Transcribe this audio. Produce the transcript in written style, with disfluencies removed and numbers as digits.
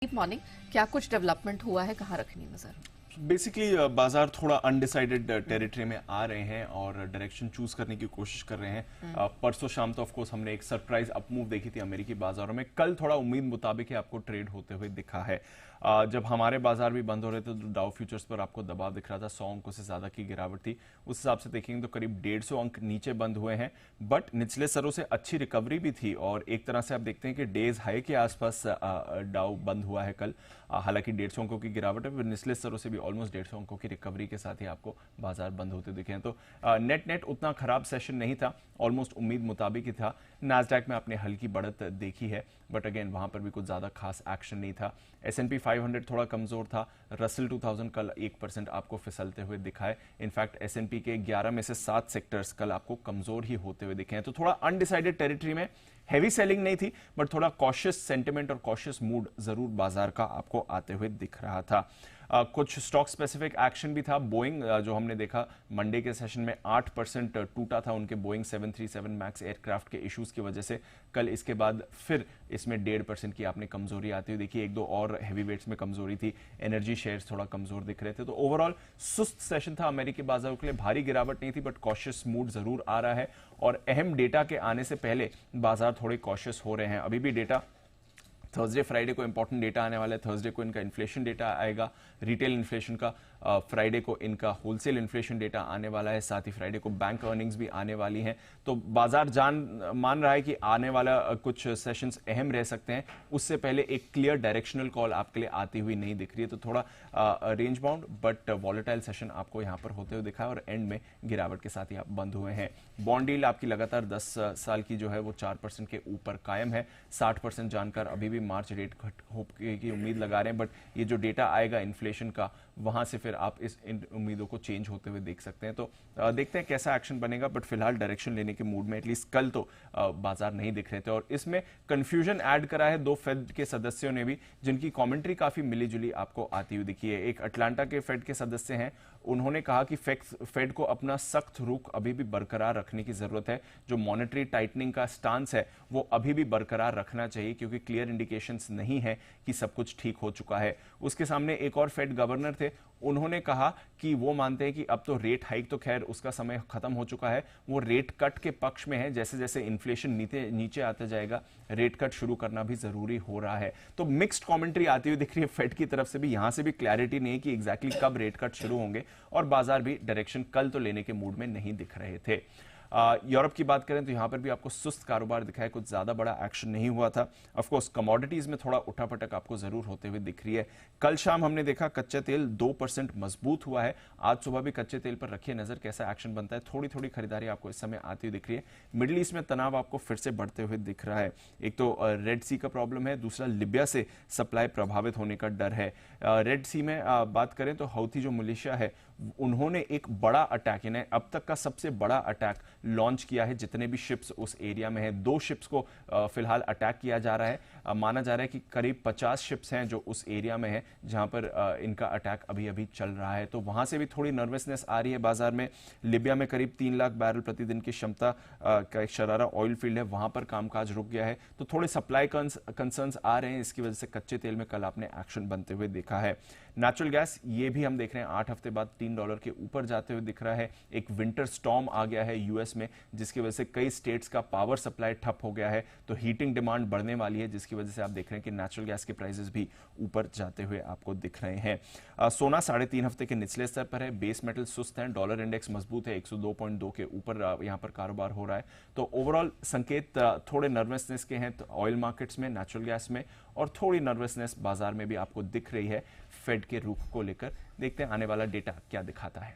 संकेत मॉर्निंग, क्या कुछ डेवलपमेंट हुआ है, कहाँ रखनी नजर? बेसिकली बाजार थोड़ा अनडिसाइडेड टेरिटरी में आ रहे हैं और डायरेक्शन चूज करने की कोशिश कर रहे हैं। परसों शाम तो ऑफ कोर्स हमने एक सरप्राइज अप मूव देखी थी अमेरिकी बाजारों में। कल थोड़ा उम्मीद मुताबिक ही आपको ट्रेड होते हुए दिखा है। जब हमारे बाजार भी बंद हो रहे थे तो डाउ फ्यूचर्स पर आपको दबाव दिख रहा था, 100 अंकों से ज्यादा की गिरावट थी। उस हिसाब से देखेंगे तो करीब 150 अंक नीचे बंद हुए हैं, बट निचले स्तरों से अच्छी रिकवरी भी थी और एक तरह से आप देखते हैं कि डेज हाई के आसपास डाउ बंद हुआ है कल। हालांकि 150 अंकों की गिरावट है, फिर निचले स्तरों से भी ऑलमोस्ट 150 अंकों की रिकवरी के साथ ही आपको बाजार बंद होते दिखे हैं। तो नेट उतना खराब सेशन नहीं था, ऑलमोस्ट उम्मीद मुताबिक ही था। नास्डैक में आपने हल्की बढ़त देखी है, बट अगेन वहां पर भी कुछ ज्यादा खास एक्शन नहीं था। S&P 500 थोड़ा कमजोर था। रसल 2000 कल 1% आपको फिसलते हुए दिखा है। इनफैक्ट S&P के 11 में से 7 सेक्टर्स कल आपको कमजोर ही होते हुए दिखे हैं। तो थोड़ा अनडिसाइडेड टेरिटरी में, हैवी सेलिंग नहीं थी, बट थोड़ा कॉशियस सेंटिमेंट और कॉशियस मूड जरूर बाजार का आपको आते हुए दिख रहा था। कुछ स्टॉक स्पेसिफिक एक्शन भी था। बोइंग जो हमने देखा मंडे के सेशन में 8% टूटा था उनके बोइंग 737 मैक्स एयरक्राफ्ट के इश्यूज की वजह से। कल इसके बाद फिर इसमें 1.5% की आपने कमजोरी आती हुई देखी। एक दो और हैवी वेट्स में कमजोरी थी। एनर्जी शेयर्स थोड़ा कमजोर दिख रहे थे। तो ओवरऑल सुस्त सेशन था अमेरिकी बाजारों के लिए। भारी गिरावट नहीं थी, बट कॉशियस मूड जरूर आ रहा है और अहम डेटा के आने से पहले बाजार थोड़े कॉशियस हो रहे हैं। अभी भी डेटा थर्सडे फ्राइडे को इंपॉर्टेंट डेटा आने वाला है। थर्सडे को इनका इन्फ्लेशन डेटा आएगा, रिटेल इन्फ्लेशन का। फ्राइडे को इनका होलसेल इन्फ्लेशन डेटा आने वाला है। साथ ही फ्राइडे को बैंक अर्निंग्स भी आने वाली हैं। तो बाजार मान रहा है कि आने वाला कुछ सेशंस अहम रह सकते हैं। उससे पहले एक क्लियर डायरेक्शनल कॉल आपके लिए आती हुई नहीं दिख रही है। तो थोड़ा range bound but volatile session आपको यहां पर होते हुए दिखा है और एंड में गिरावट के साथ ही आप बंद हुए हैं। बॉन्ड डील आपकी लगातार 10 साल की जो है वो 4% के ऊपर कायम है। 60% जानकर अभी भी मार्च रेट की उम्मीद लगा रहे हैं, बट ये जो डेटा आएगा इन्फ्लेशन का, वहां से फिर आप इन उम्मीदों को चेंज होते हुए देख सकते हैं। तो देखते हैं कैसा एक्शन बनेगा, बट फिलहाल डायरेक्शन लेने के मूड में एटलीस्ट कल तो बाजार नहीं दिख रहे थे। और इसमें कंफ्यूजन ऐड करा है दो फेड के सदस्यों ने भी, जिनकी कमेंट्री काफी मिलीजुली आपको आती हुई दिखी है। एक अटलांटा के फेड के सदस्य हैं, उन्होंने कहा कि फेड को अपना सख्त रुख अभी भी बरकरार रखने की जरूरत है। जो मॉनेटरी टाइटनिंग का स्टांस है वो अभी भी बरकरार रखना चाहिए, क्योंकि क्लियर इंडिकेशंस नहीं है कि सब कुछ ठीक हो चुका है। उसके सामने एक और फेड गवर्नर थे, उन्होंने कहा कि वो मानते हैं कि अब तो रेट हाइक तो खैर उसका समय खत्म हो चुका है, वो रेट कट के पक्ष में है। जैसे जैसे इन्फ्लेशन नीचे आता जाएगा, रेट कट शुरू करना भी जरूरी हो रहा है। तो मिक्स्ड कमेंट्री आती हुई दिख रही है फेड की तरफ से भी। यहां से भी क्लैरिटी नहीं है कि एग्जैक्टली कब रेट कट शुरू होंगे, और बाजार भी डायरेक्शन कल तो लेने के मूड में नहीं दिख रहे थे। यूरोप की बात करें तो यहां पर भी आपको सुस्त कारोबार दिखा है, कुछ ज्यादा बड़ा एक्शन नहीं हुआ था। ऑफ कोर्स कमोडिटीज में थोड़ा उठापटक आपको जरूर होते हुए दिख रही है। कल शाम हमने देखा कच्चा तेल 2% मजबूत हुआ है। आज सुबह भी कच्चे तेल पर रखिए नजर, कैसा एक्शन बनता है। थोड़ी थोड़ी खरीदारी आपको इस समय आती हुई दिख रही है। मिडिल ईस्ट में तनाव आपको फिर से बढ़ते हुए दिख रहा है। एक तो रेड सी का प्रॉब्लम है, दूसरा लिबिया से सप्लाई प्रभावित होने का डर है। रेड सी में बात करें तो हौथी जो मिलिशिया है, उन्होंने एक बड़ा अटैक, यानी अब तक का सबसे बड़ा अटैक लॉन्च किया है। जितने भी शिप्स उस एरिया में है, 2 शिप्स को फिलहाल अटैक किया जा रहा है। माना जा रहा है कि करीब 50 शिप्स हैं जो उस एरिया में है जहां पर इनका अटैक अभी अभी चल रहा है। तो वहां से भी थोड़ी नर्वसनेस आ रही है बाजार में। लिबिया में करीब 3 लाख बैरल प्रतिदिन की क्षमता का एक शरारा ऑयल फील्ड है, वहां पर कामकाज रुक गया है। तो थोड़े सप्लाई कंसर्न्स आ रहे हैं, इसकी वजह से कच्चे तेल में कल आपने एक्शन बनते हुए देखा है। नेचुरल गैस, ये भी हम देख रहे हैं 8 हफ्ते बाद $3 के ऊपर जाते हुए दिख रहा है। एक विंटर स्टॉर्म आ गया है यूएस में, जिसकी वजह से कई स्टेट्स का पावर सप्लाई ठप हो गया है। तो हीटिंग डिमांड बढ़ने वाली है, जिसकी वजह से आप देख रहे हैं कि नेचुरल गैस के प्राइसेस भी ऊपर जाते हुए आपको दिख रहे हैं। सोना 3.5 हफ्ते के निचले स्तर पर है। बेस मेटल सुस्त है। डॉलर इंडेक्स मजबूत है, 102.2 के ऊपर यहां पर कारोबार हो रहा है। तो ओवरऑल संकेत थोड़े नर्वसनेस के हैं तो ऑयल मार्केट्स में, नेचुरल गैस में, और थोड़ी नर्वसनेस बाजार में भी आपको दिख रही है फेड के रुख को लेकर। देखते हैं आने वाला डेटा क्या दिखाता है।